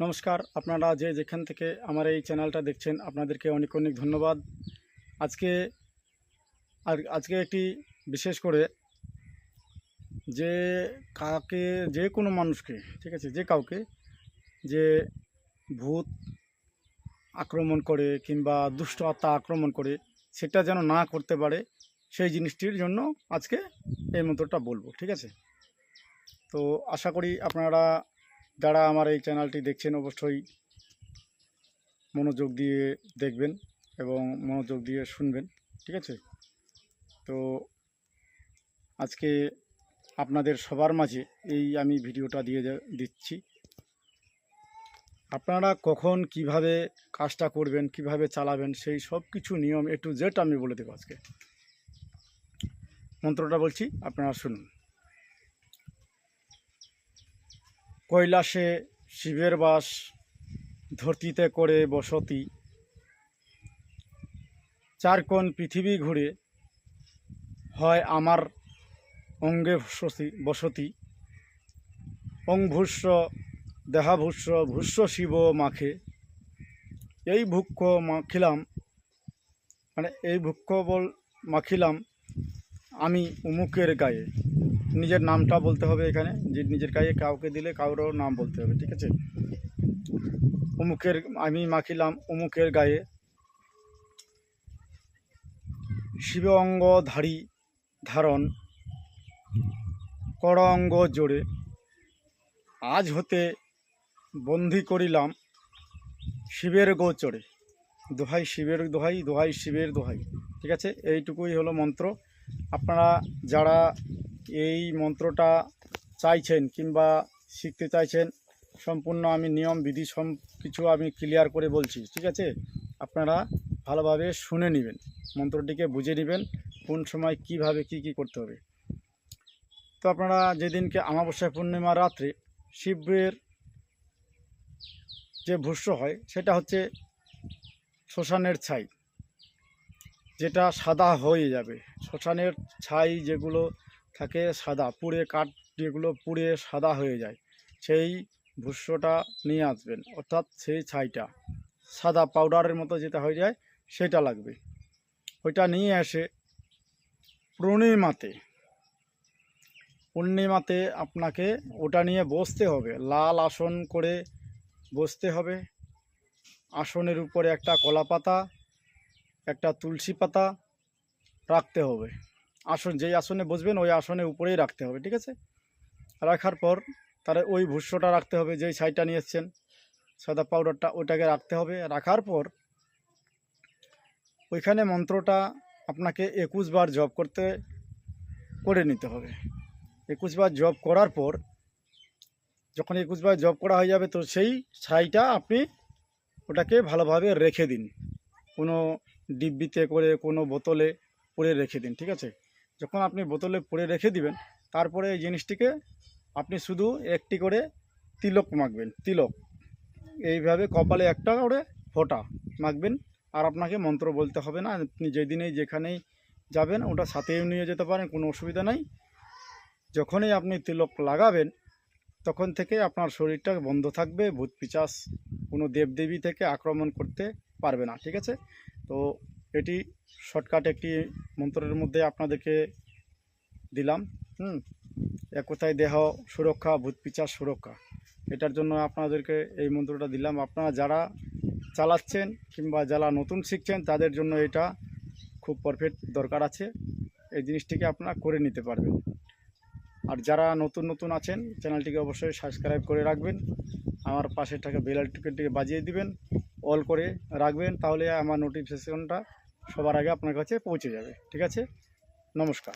নমস্কার, আপনারা যে যেখান থেকে আমার এই চ্যানেলটা দেখছেন আপনাদেরকে অনেক অনেক ধন্যবাদ। আজকে আজকে একটি বিশেষ করে যে কাকে যে কোনো মানুষকে, ঠিক আছে, যে কাউকে যে ভূত আক্রমণ করে কিংবা দুষ্ট আত্মা আক্রমণ করে সেটা যেন না করতে পারে, সেই জিনিসটির জন্য আজকে এই মন্ত্রটা বলবো, ঠিক আছে। তো আশা করি আপনারা যারা আমার এই চ্যানেলটি দেখছেন অবশ্যই মনোযোগ দিয়ে দেখবেন এবং মনোযোগ দিয়ে শুনবেন, ঠিক আছে। তো আজকে আপনাদের সবার মাঝে এই আমি ভিডিওটা দিচ্ছি। আপনারা কখন কিভাবে কাজটা করবেন, কিভাবে চালাবেন, সেই সব কিছু নিয়ম A to Z আমি বলে দেবো আজকে। মন্ত্রটা বলছি, আপনারা শুনুন। কৈলাসে শিবের বাস, ধরতিতে করে বসতি, চার কোণ পৃথিবী ঘুরে হয় আমার অঙ্গে বসতি। অংভূষ্য দেহাভূষ্য ভূষ্য শিব মাখে, এই ভুক্ষ মাখিলাম, মানে এই ভুক্ষ মাখিলাম আমি উমুকের গায়ে। নিজের নামটা বলতে হবে এখানে, যে নিজের গায়ে কাউকে দিলে কারোর নাম বলতে হবে, ঠিক আছে। আমি মাখিলাম উমুকের গায়ে, শিব অঙ্গ ধারণ কর অঙ্গ জোড়ে, আজ হতে বন্দী করিলাম শিবের গোচরে। দোহাই শিবের দোহাই, দোহাই শিবের দোহাই, ঠিক আছে। এইটুকুই হলো মন্ত্র। আপনারা যারা এই মন্ত্রটা চাইছেন কিংবা শিখতে চাইছেন, সম্পূর্ণ আমি নিয়ম বিধি সব কিছু আমি ক্লিয়ার করে বলছি, ঠিক আছে। আপনারা ভালোভাবে শুনে নেবেন, মন্ত্রটিকে বুঝে নেবেন কোন সময় কিভাবে কি করতে হবে। তো আপনারা যেদিনকে অমাবস্যা পূর্ণিমা রাত্রে শিবের যে ভূষ্য হয় সেটা হচ্ছে শ্মশানের ছাই, যেটা সাদা হয়ে যাবে। শ্মশানের ছাই যেগুলো থাকে সাদা, পুড়ে কাঠ যেগুলো পুড়ে সাদা হয়ে যায়, সেই ভূষ্যটা নিয়ে আসবেন, অর্থাৎ সেই ছাইটা সাদা পাউডারের মতো যেটা হয়ে যায় সেটা লাগবে। ওইটা নিয়ে এসে পূর্ণিমাতে আপনাকে ওটা নিয়ে বসতে হবে, লাল আসন করে বসতে হবে। আসনের উপরে একটা কলা পাতা, একটা তুলসী পাতা রাখতে হবে। যেই আসনে বসবেন ওই আসনের উপরেই রাখতে হবে, ঠিক আছে। রাখার পর তাহলে ওই ভূষ্যটা রাখতে হবে, যেই ছাইটা নিয়ে এসছেন সাদা পাউডারটা, ওইটাকে রাখতে হবে। রাখার পর ওইখানে মন্ত্রটা আপনাকে 21 বার জপ করে নিতে হবে। 21 বার জপ করার পর যখন 21 বার জপ করা হয়ে যাবে, তো সেই ছাইটা আপনি ওটাকে ভালোভাবে রেখে দিন, কোনো ডিব্বিতে করে কোনো বোতলে পুড়ে রেখে দিন, ঠিক আছে। যখন আপনি বোতলে পুড়ে রেখে দিবেন, তারপরে এই জিনিসটিকে আপনি শুধু একটি করে তিলক মাখবেন। তিলক এইভাবে কপালে একটা করে ফোঁটা মাখবেন, আর আপনাকে মন্ত্র বলতে হবে না। আপনি যেদিনেই যেখানেই যাবেন ওটা সাথেও নিয়ে যেতে পারেন, কোনো অসুবিধা নাই। যখনই আপনি তিলক লাগাবেন তখন থেকে আপনার শরীরটা বন্ধ থাকবে, ভূত পিশাচ কোনো দেবদেবী থেকে আক্রমণ করতে পারবে না, ঠিক আছে। তো এটি শর্টকাট একটি মন্ত্রের মধ্যে আপনাদেরকে দিলাম। এক কথায় দেহ সুরক্ষা, ভূত পিশাচ সুরক্ষা, এটার জন্য আপনাদেরকে এই মন্ত্রটা দিলাম। আপনারা যারা চালাচ্ছেন কিংবা যারা নতুন শিখছেন তাদের জন্য এটা খুব পারফেক্ট দরকার আছে, এই জিনিসটিকে আপনারা করে নিতে পারবেন। আর যারা নতুন আছেন চ্যানেলটিকে অবশ্যই সাবস্ক্রাইব করে রাখবেন, আমার পাশে থাকা বেল আইকনটিকে বাজিয়ে দিবেন, অল করে রাখবেন, তাহলে আমার নোটিফিকেশনটা সবার আগে আপনার কাছে পৌঁছে যাবে, ঠিক আছে। নমস্কার।